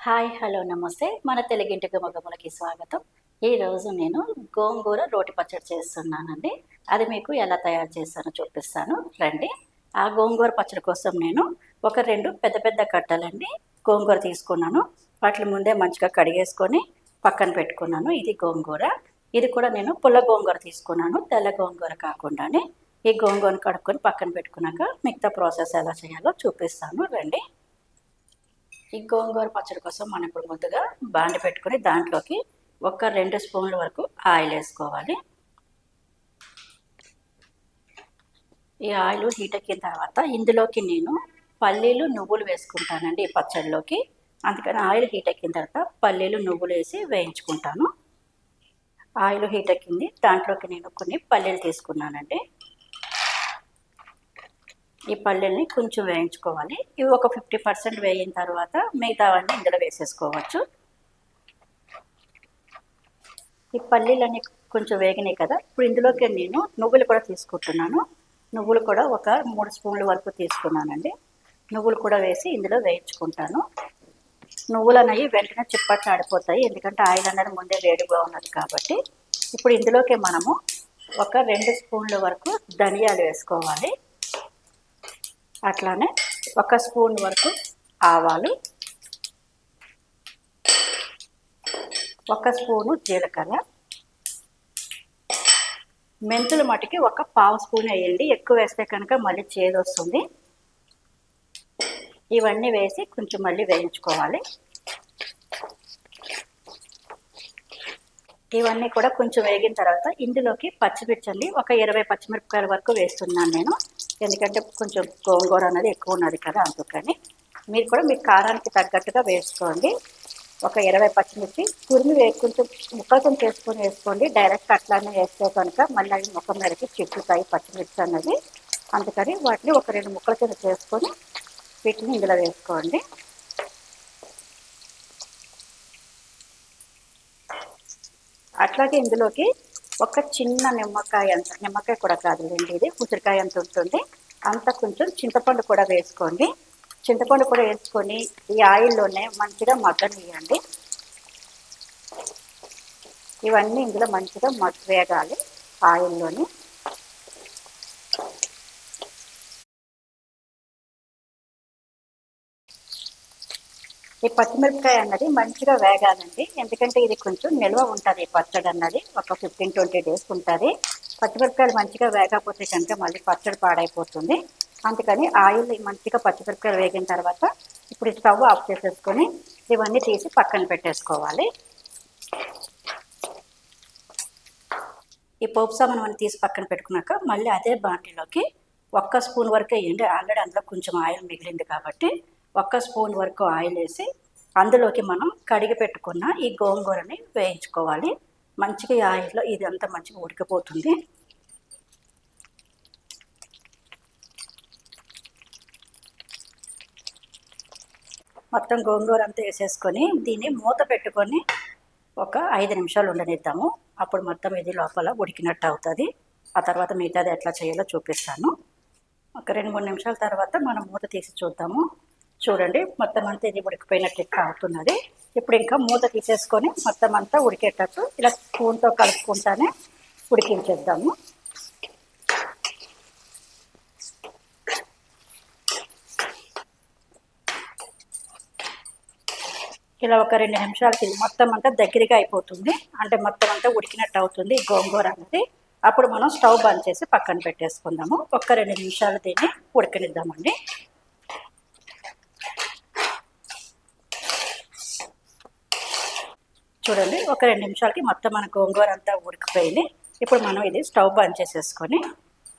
Hi hello నమస్తే మన తెలుగింటికి మగములకి స్వాగతం. ఈరోజు నేను గోంగూర రోటి పచ్చడి చేస్తున్నానండి. అది మీకు ఎలా తయారు చేస్తానో చూపిస్తాను రండి. ఆ గోంగూర పచ్చడి కోసం నేను ఒక 2 పెద్ద పెద్ద కట్టలండి గోంగూర తీసుకున్నాను. వాటిని ముందే మంచిగా కడిగేసుకొని పక్కన పెట్టుకున్నాను. ఇది గోంగూర. ఇది కూడా నేను పుల్ల గోంగూర తీసుకున్నాను, తెల్ల గోంగూర కాకుండానే. ఈ గోంగూరను కడుక్కొని పక్కన పెట్టుకున్నాక మిగతా ప్రాసెస్ ఎలా చేయాలో చూపిస్తాను రండి. ఈ గోంగూర పచ్చడి కోసం మనం ఇప్పుడు ముందుగా బాండి పెట్టుకొని దాంట్లోకి ఒక 2 స్పూన్ల వరకు ఆయిల్ వేసుకోవాలి. ఈ ఆయిల్ హీట్ ఎక్కిన తర్వాత ఇందులోకి నేను పల్లీలు నువ్వులు వేసుకుంటానండి ఈ పచ్చడిలోకి. అందుకని ఆయిల్ హీట్ ఎక్కిన తర్వాత పల్లీలు నువ్వులు వేసి వేయించుకుంటాను. ఆయిల్ హీట్ ఎక్కింది, దాంట్లోకి నేను కొన్ని పల్లీలు తీసుకున్నానండి. ఈ పల్లీల్ని కొంచెం వేయించుకోవాలి. ఇవి ఒక 50% వేగిన తర్వాత మిగతావన్నీ ఇందులో వేసేసుకోవచ్చు. ఈ పల్లీలన్నీ కొంచెం వేగినాయి కదా, ఇప్పుడు ఇందులోకి నేను నువ్వులు కూడా తీసుకుంటున్నాను. నువ్వులు కూడా ఒక 3 స్పూన్ల వరకు తీసుకున్నానండి. నువ్వులు కూడా వేసి ఇందులో వేయించుకుంటాను. నువ్వులు అనేవి వెంటనే చిప్పట్లాడిపోతాయి, ఎందుకంటే ఆయిల్ అనేది ముందే వేడిగా ఉన్నది కాబట్టి. ఇప్పుడు ఇందులోకి మనము ఒక 2 స్పూన్ల వరకు ధనియాలు వేసుకోవాలి. అట్లానే 1 స్పూన్ వరకు ఆవాలు, 1 స్పూను జీలకర్ర, మెంతులు మటుకి ఒక 1/2 స్పూన్ వేయండి, ఎక్కువ వేస్తే కనుక మళ్ళీ చేదు వస్తుంది. ఇవన్నీ వేసి కొంచెం మళ్ళీ వేయించుకోవాలి. ఇవన్నీ కూడా కొంచెం వేగిన తర్వాత ఇందులోకి పచ్చిమిర్చి అండి ఒక 20 పచ్చిమిరపకాయల వరకు వేస్తున్నాను నేను, ఎందుకంటే కొంచెం గోంగూర అనేది ఎక్కువ ఉన్నది కదా, అందుకని. మీరు కూడా మీ కారానికి తగ్గట్టుగా వేసుకోండి. ఒక 20 పచ్చిమిర్చి తురిమి కొంచెం ముక్కలతో చేసుకొని వేసుకోండి. డైరెక్ట్ అట్లానే వేస్తే కనుక మళ్ళీ అవి ముఖం మీదకి చిక్కుతాయి పచ్చిమిర్చి అన్నది. అందుకని వాటిని ఒక 2 ముక్కల కింద చేసుకొని వీటిని ఇందులో వేసుకోండి. అట్లాగే ఇందులోకి ఒక చిన్న నిమ్మకాయ అంత, నిమ్మకాయ కూడా కాదులేండి, ఇది ఉసిరికాయ అంత ఉంటుంది, అంత కొంచెం చింతపండు కూడా వేసుకోండి. చింతపండు కూడా వేసుకొని ఈ ఆయిల్లోనే మంచిగా మగ్గనియండి. ఇవన్నీ ఇందులో మంచిగా వేగాలి ఆయిల్లోని. ఈ పచ్చిమిరపకాయ అన్నది మంచిగా వేగాలండి, ఎందుకంటే ఇది కొంచెం నిల్వ ఉంటుంది ఈ పచ్చడి అన్నది, ఒక 15-20 డేస్ ఉంటుంది. పచ్చిమిరపకాయలు మంచిగా వేగకపోతే కనుక మళ్ళీ పచ్చడి పాడైపోతుంది. అందుకని ఆయిల్ మంచిగా పచ్చిమిరపకాయలు వేగిన తర్వాత ఇప్పుడు స్టవ్ ఆఫ్ చేసేసుకొని ఇవన్నీ తీసి పక్కన పెట్టేసుకోవాలి. ఈ పోపు సామాను మనం తీసి పక్కన పెట్టుకున్నాక మళ్ళీ అదే బాండీలోకి 1 స్పూన్ వరకు వేయండి. ఆల్రెడీ అందులో కొంచెం ఆయిల్ మిగిలింది కాబట్టి 1 స్పూన్ వరకు ఆయిల్ వేసి అందులోకి మనం కడిగి పెట్టుకున్న ఈ గోంగూరని వేయించుకోవాలి. మంచిగా ఈ ఆయిల్లో ఇది అంతా మంచిగా ఉడికిపోతుంది. మొత్తం గోంగూర అంతా వేసేసుకొని దీన్ని మూత పెట్టుకొని ఒక 5 నిమిషాలు ఉండనిద్దాము. అప్పుడు మొత్తం ఇది లోపల ఉడికినట్టు అవుతుంది. ఆ తర్వాత మిగతాది ఎట్లా చేయాలో చూపిస్తాను. ఒక 2-3 నిమిషాల తర్వాత మనం మూత తీసి చూద్దాము. చూడండి, మొత్తం అంతా ఇది ఉడికిపోయినట్టు ఎక్కడ అవుతున్నది. ఇప్పుడు ఇంకా మూత తీసేసుకొని మొత్తం అంతా ఉడికేటట్టు ఇలా స్పూన్తో కలుపుకుంటానే ఉడికించేద్దాము. ఇలా ఒక 2 నిమిషాలకి మొత్తం అంతా దగ్గరగా అయిపోతుంది, అంటే మొత్తం అంతా ఉడికినట్టు అవుతుంది ఈ గోంగూర అనేది. అప్పుడు మనం స్టవ్ బంద్ చేసి పక్కన పెట్టేసుకుందాము. ఒక 2 నిమిషాలు దీన్ని ఉడకనిద్దామండి. చూడండి, ఒక 2 నిమిషాలకి మొత్తం మన గోంగూర అంతా ఉడికిపోయింది. ఇప్పుడు మనం ఇది స్టవ్ బంద్ చేసేసుకొని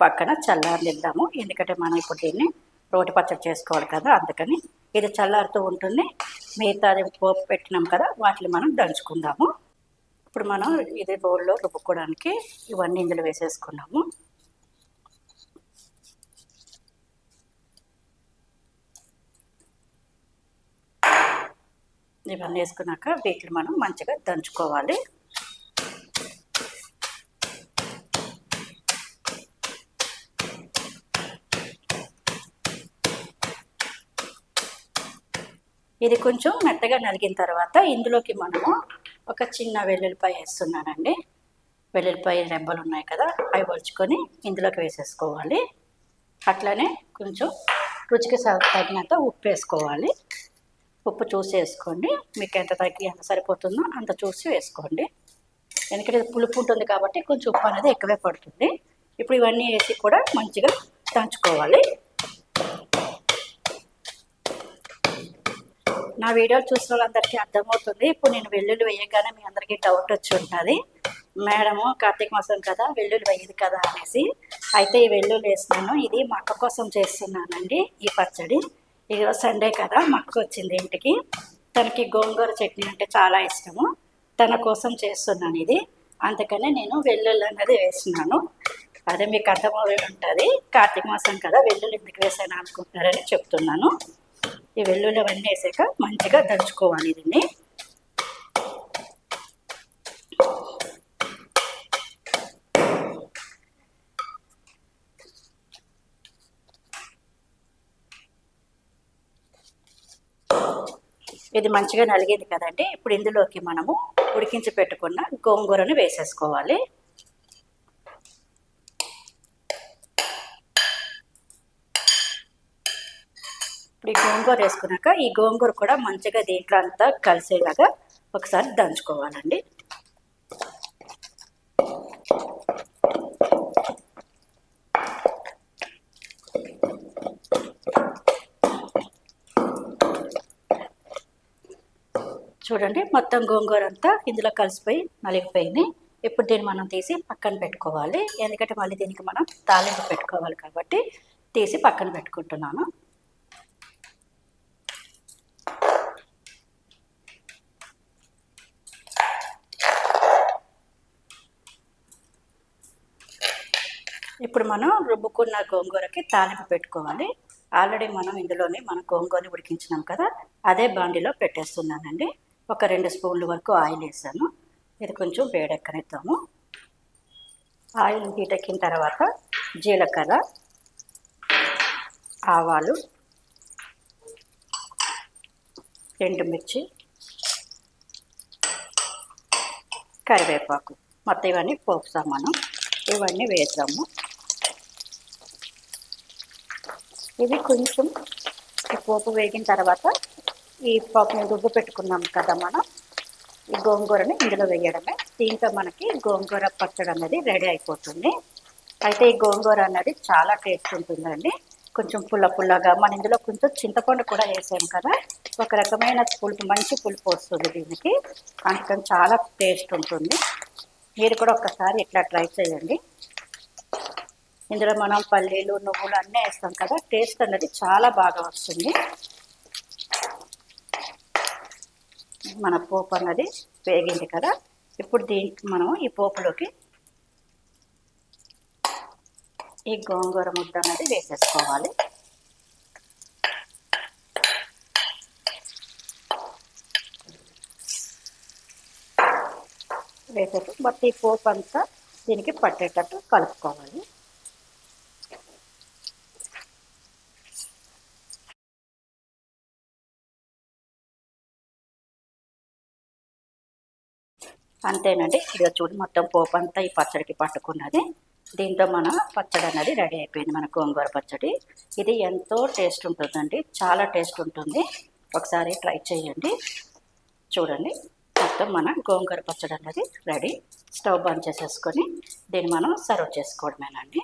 పక్కన చల్లారనిద్దాము, ఎందుకంటే మనం ఇప్పుడు దీన్ని రోటి పచ్చడి చేసుకోవాలి కదా, అందుకని. ఇది చల్లారుతూ ఉంటుంది. మిగతాది పోపు పెట్టినాం కదా, వాటిని మనం దంచుకుందాము. ఇప్పుడు మనం ఇది బౌల్లో రుబ్బుకోవడానికి ఇవన్నీ ఇందులో వేసేసుకున్నాము. ఇవన్నీ వేసుకున్నాక వీటిని మనం మంచిగా దంచుకోవాలి. ఇది కొంచెం మెత్తగా నలిగిన తర్వాత ఇందులోకి మనము ఒక చిన్న వెల్లుల్లిపాయ వేస్తున్నానండి. వెల్లుల్లిపాయ రెబ్బలు ఉన్నాయి కదా, అవి ఒలుచుకొని ఇందులోకి వేసేసుకోవాలి. అట్లనే కొంచెం రుచికి తగినంత ఉప్పు వేసుకోవాలి. ఉప్పు చూసి వేసుకోండి, మీకు ఎంత సరిపోతుందో అంత చూసి వేసుకోండి. ఎందుకంటే పులుపు ఉంటుంది కాబట్టి కొంచెం ఉప్పు అనేది ఎక్కువే పడుతుంది. ఇప్పుడు ఇవన్నీ వేసి కూడా మంచిగా దంచుకోవాలి. నా వీడియోలు చూసిన వాళ్ళందరికీ అర్థమవుతుంది. ఇప్పుడు నేను వెల్లుల్లి వేయగానే మీ అందరికీ డౌట్ వచ్చి ఉంటుంది, మేడము కార్తీక మాసం కదా వెల్లుల్లి వేయదు కదా అనేసి. అయితే ఈ వెల్లుల్లి వేసినాను, ఇది మా అక్క కోసం చేస్తున్నానండి ఈ పచ్చడి. ఈరోజు సండే కదా, మా అక్క వచ్చింది ఇంటికి. తనకి గోంగూర చట్నీ అంటే చాలా ఇష్టము, తన కోసం చేస్తున్నాను ఇది. అందుకనే నేను వెల్లుల్లి అనేది వేసినాను. అదే మీకు అర్థమవుతూ ఉంటుంది, కార్తీక మాసం కదా వెల్లుల్లి ఎందుకు వేసాను అనుకుంటున్నారని చెప్తున్నాను. ఈ వెల్లుల్లి అవన్నీ వేసాక మంచిగా దంచుకోవాలి దీన్ని. ఇది మంచిగా నలిగేది కదండి. ఇప్పుడు ఇందులోకి మనము ఉడికించి పెట్టుకున్న గోంగూరను వేసేసుకోవాలి. ఇప్పుడు ఈ గోంగూర వేసుకున్నాక ఈ గోంగూర కూడా మంచిగా దీంట్లో అంతా కలిసేలాగా ఒకసారి దంచుకోవాలండి. చూడండి, మొత్తం గోంగూర అంతా ఇందులో కలిసిపోయి నలిగిపోయింది. ఇప్పుడు దీన్ని మనం తీసి పక్కన పెట్టుకోవాలి, ఎందుకంటే మళ్ళీ దీనికి మనం తాలింపు పెట్టుకోవాలి కాబట్టి తీసి పక్కన పెట్టుకుంటున్నాను. ఇప్పుడు మనం రుబ్బుకున్న గోంగూరకి తాలింపు పెట్టుకోవాలి. ఆల్రెడీ మనం ఇందులోనే మన గోంగూరని ఉడికించినాం కదా, అదే బాండిలో పెట్టేస్తున్నానండి. ఒక 2 స్పూన్ల వరకు ఆయిల్ వేసాను. ఇది కొంచెం వేడెక్కనిద్దాము. ఆయిల్ హీటెక్కిన తర్వాత జీలకర్ర, ఆవాలు, ఎండుమిర్చి, కరివేపాకు, మొత్తం ఇవన్నీ పోపు సామాను ఇవన్నీ వేద్దాము. ఇది కొంచెం పోపు వేగిన తర్వాత ఈ పోపుని రుబ్బు పెట్టుకున్నాం కదా మనం, ఈ గోంగూరని ఇందులో వేయడమే. దీంతో మనకి గోంగూర పచ్చడి అనేది రెడీ అయిపోతుంది. అయితే ఈ గోంగూర అనేది చాలా టేస్ట్ ఉంటుందండి, కొంచెం పుల్లగా. మన ఇందులో కొంచెం చింతపండు కూడా వేసాం కదా, ఒక రకమైన పులుపు, మంచి పులుపు వస్తుంది దీనికి, అందుకని చాలా టేస్ట్ ఉంటుంది. మీరు కూడా ఒక్కసారి ఇట్లా ట్రై చేయండి. ఇందులో మనం పల్లీలు, నువ్వులు అన్నీ వేస్తాం కదా, టేస్ట్ అనేది చాలా బాగా వస్తుంది. మన పోపు అన్నది వేగింది కదా, ఇప్పుడు దీనికి మనం ఈ పోపులోకి ఈ గోంగూర ముద్ద అనేది వేసేసుకోవాలి. వేసేసి బట్ ఈ పోపు అంతా దీనికి పట్టేటట్టు కలుపుకోవాలి. అంతేనండి, ఇక చూడు మొత్తం పోపు అంతా ఈ పచ్చడికి పట్టుకున్నది. దీంతో మన పచ్చడి అనేది రెడీ అయిపోయింది, మన గోంగూర పచ్చడి. ఇది ఎంతో టేస్ట్ ఉంటుందండి, చాలా టేస్ట్ ఉంటుంది. ఒకసారి ట్రై చేయండి. చూడండి, మొత్తం మన గోంగూర పచ్చడి అనేది రెడీ. స్టవ్ బంద్ చేసేసుకొని దీన్ని మనం సర్వ్ చేసుకోవడమేనండి.